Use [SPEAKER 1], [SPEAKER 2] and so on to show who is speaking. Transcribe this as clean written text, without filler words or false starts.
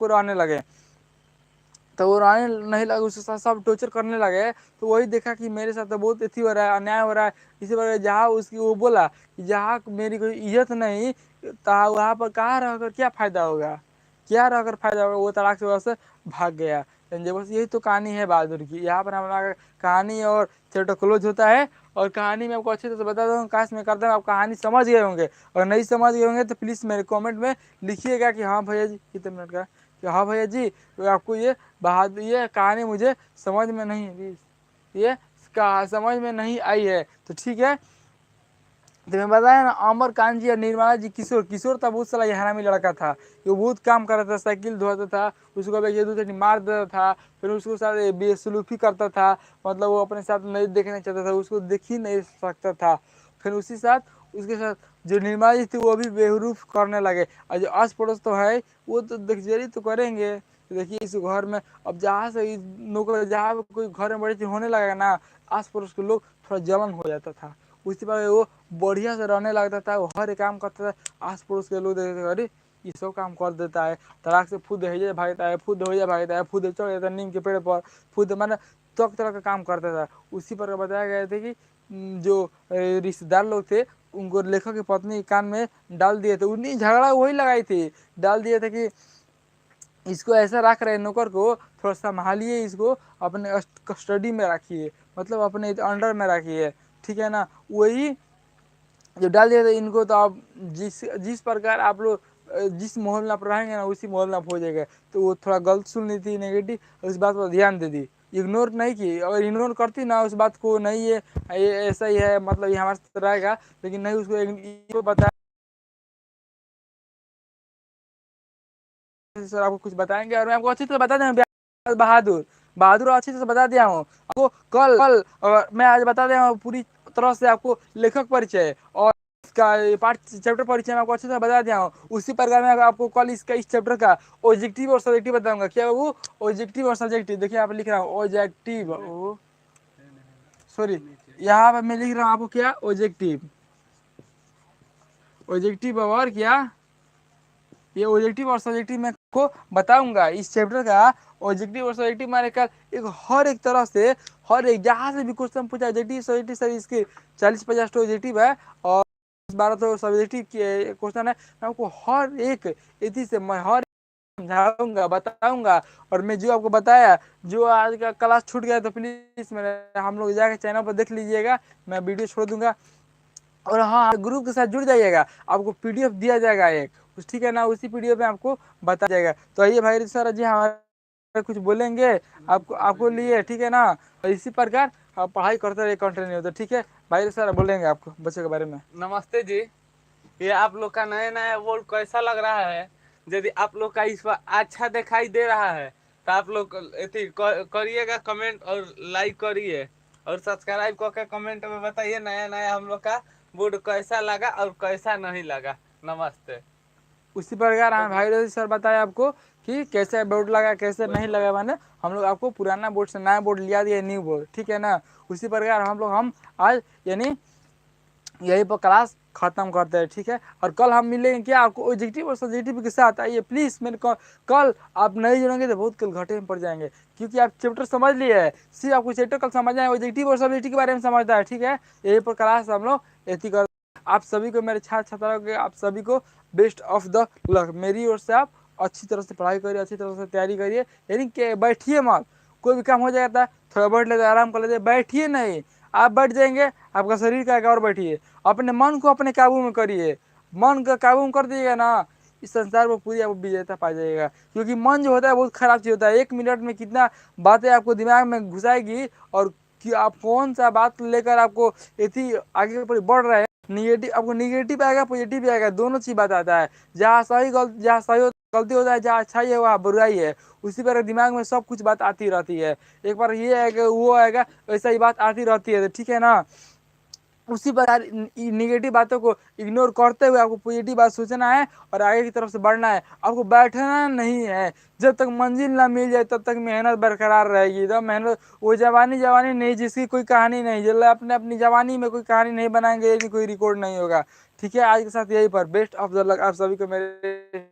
[SPEAKER 1] को रोने लगे। तो वो रोने नहीं लगे, उसके साथ सब टॉर्चर करने लगे। तो वही देखा कि मेरे साथ तो बहुत अथी हो रहा है, अन्याय हो रहा है। इसी पर जहाँ उसकी वो बोला कि जहाँ मेरी कोई इज्जत नहीं, वहाँ पर कहाँ रहकर क्या फ़ायदा होगा, क्या रहकर फ़ायदा होगा। वो तलाक से वहाँ से भाग गया। समझे, बस यही तो कहानी है बहादुर की। यहाँ पर हमारा कहानी और चैप्टर क्लोज होता है। और कहानी में आपको अच्छे से बता दूँ, काश मैं करता हूँ आप कहानी समझ गए होंगे। और नहीं समझ गए होंगे तो प्लीज़ मेरे कमेंट में लिखिएगा कि हाँ भैया जी, कितने मिनट का, कि हाँ भैया जी तो आपको ये बहादुर ये कहानी मुझे समझ में नहीं, ये समझ में नहीं आई है। तो ठीक है, तो मैं बताया ना, अमर कांत जी और निर्मला जी, किशोर किशोर था बहुत सारा हरामी लड़का था। वो बहुत काम करता था, साइकिल धोता था, उसको अब एक दूसरे मार देता था, फिर उसको साथ बेसलूकी करता था। मतलब वो अपने साथ नहीं देखना चाहता था, उसको देख ही नहीं सकता था। फिर उसी साथ उसके साथ जो निर्मला जी थी वो भी बेहरूफ करने लगे। और जो आस पड़ोस तो है वो तो देखिए तो करेंगे। तो देखिए इस घर में अब जहाँ से नौकर जहाँ कोई घर में बड़ी चीज होने लगेगा ना, आस पड़ोस के लोग थोड़ा जलन हो जाता था। उसी पर वो बढ़िया से रहने लगता था, वो हर एक काम करता था। आस पड़ोस के लोग देखते थे, अरे ये सब काम कर देता है, तलाक से खुद हेजे भागता है, खुद हो भागता है, खुद चढ़ जाता है नीम के पेड़ पर, खुद मैंने तक तरह का काम करता था। उसी पर बताया गया था कि जो रिश्तेदार लोग थे उनको लेखक की पत्नी के कान में डाल दिए थे, उन्हीं झगड़ा वही लगाई थी, डाल दिए थे कि इसको ऐसा रख रहे नौकर को, थोड़ा संभालिए इसको, अपने कस्टडी में रखिए, मतलब अपने अंडर में रखिए, ठीक है ना। वही जो डाल दिया था इनको। तो आप जिस जिस प्रकार आप लोग जिस माहौल में आप रहेंगे ना उसी माहौल में आप हो जाएगा। तो वो थोड़ा गलत सुन ली थी, नेगेटिव, उस बात पर ध्यान दे दी, इग्नोर नहीं की। अगर इग्नोर करती ना उस बात को, नहीं ये ऐसा ही है, मतलब ये हमारे साथ रहेगा, लेकिन नहीं उसको बताया। सर आपको कुछ बताएंगे और मैं आपको अच्छी तरह बता दें, बहादुर बहादुर अच्छी तरह से बता दिया हूँ आपको। कल कल मैं आज बता दिया हूँ पूरी तरह से आपको लेखक परिचय और इसका पार्ट चैप्टर परिचय मैं आपको अच्छी तरह बता दिया हूँ। उसी प्रकार मैं आपको कल इसका इस चैप्टर का ऑब्जेक्टिव और सब्जेक्टिव बताऊंगा। क्या वो ऑब्जेक्टिव और सब्जेक्टिव, देखिए आप लिख रहा हूँ ऑब्जेक्टिव, सॉरी यहाँ पर मैं लिख रहा हूँ आपको क्या ऑब्जेक्टिव, ऑब्जेक्टिव और क्या ये ऑब्जेक्टिव और सब्जेक्टिव मैं को बताऊंगा। इस चैप्टर का ऑब्जेक्टिव और सब्जेक्टिव माने का एक हर एक तरह से, हर एक जहाँ से भी क्वेश्चन पूछा ऑब्जेक्टिव सब्जेक्टिव सर इसके 40-50 तो ऑब्जेक्टिव है और 12 तो सब्जेक्टिव के क्वेश्चन है। मैं आपको हर एक इसी से मैं हर समझाऊंगा बताऊंगा। और मैं जो आपको बताया, जो आज का क्लास छूट गया तो प्लीज मेरे हम लोग जाके चैनल पर देख लीजिएगा, मैं वीडियो छोड़ दूंगा। और हाँ, ग्रुप के साथ जुड़ जाइएगा, आपको पीडीएफ दिया जाएगा एक, ठीक है ना, उसी पीडीएफ में आपको बता जाएगा। तो आइए भाई सर जी हमारे कुछ बोलेंगे आपको आपको लिए, ठीक है ना। और इसी प्रकार आप पढ़ाई करते रहिए कंटिन्यू, तो ठीक है भाई सर बोलेंगे आपको बच्चों के बारे में।
[SPEAKER 2] नमस्ते जी। ये आप लोग का नया नया बोर्ड कैसा लग रहा है? यदि आप लोग का इस पर अच्छा दिखाई दे रहा है तो आप लोग करिएगा कमेंट और लाइक करिए और सब्सक्राइब करके कमेंट में बताइए नया नया हम लोग का बोर्ड कैसा लगा और कैसा नहीं लगा। नमस्ते।
[SPEAKER 1] उसी प्रकार हमें भाई सर बताए आपको कि कैसे बोर्ड लगा कैसे नहीं लगा, मैंने हम लोग आपको पुराना बोर्ड से नया बोर्ड लिया दिया, न्यू बोर्ड, ठीक है ना। उसी प्रकार हम आज यानी यही पर क्लास खत्म करते हैं, ठीक है। और कल हम मिलेंगे क्या आपको ऑब्जेक्टिव और सब्जेक्टिव के साथ। आइए प्लीज मेरे को कल आप नहीं जुड़ेंगे तो बहुत कल घाटे में पड़ जाएंगे, क्योंकि आप चैप्टर समझ लिए है, सिर्फ आपको चैप्टर कल समझना है, ऑब्जेक्टिव और सब्जेक्टिव के बारे में समझता है, ठीक है। यही पर क्लास हम लोग ऐसी कर। आप सभी को मेरे छात्र छात्राओं के आप सभी को बेस्ट ऑफ द लक मेरी ओर से। आप अच्छी तरह से पढ़ाई करिए, अच्छी तरह से तैयारी करिए, यानी कि बैठिए मत, कोई भी काम हो जाता है थोड़ा बैठ लेते आराम कर लेते, बैठिए नहीं। आप बैठ जाएंगे आपका शरीर का और बैठिए, अपने मन को अपने काबू में करिए। मन का काबू में कर दीजिएगा ना, इस संसार में पूरी आपको विजेता पा जाएगा। क्योंकि मन जो होता है बहुत खराब चीज होता है, 1 मिनट में कितना बातें आपको दिमाग में घुसाएगी। और कि आप कौन सा बात लेकर आपको इतनी आगे बढ़ रहे हैं, निगेटिव आपको निगेटिव आएगा पॉजिटिव भी आएगा, दोनों चीज बात आता है। जहाँ सही गलती होता है, जहाँ अच्छाई है वहाँ बुराई है, उसी पर दिमाग में सब कुछ बात आती रहती है। एक बार ये आएगा वो आएगा, वैसा ही बात आती रहती है, ठीक है ना। उसी प्रकार निगेटिव बातों को इग्नोर करते हुए आपको पॉजिटिव बात सोचना है और आगे की तरफ से बढ़ना है, आपको बैठना नहीं है। जब तक मंजिल ना मिल जाए तब तक मेहनत बरकरार रहेगी। तो मेहनत वो जवानी जवानी नहीं जिसकी कोई कहानी नहीं, जो अपने अपनी जवानी में कोई कहानी नहीं बनाएंगे, कोई रिकॉर्ड नहीं होगा, ठीक है। आज के साथ यही पर बेस्ट ऑफ द लक आप सभी को मेरे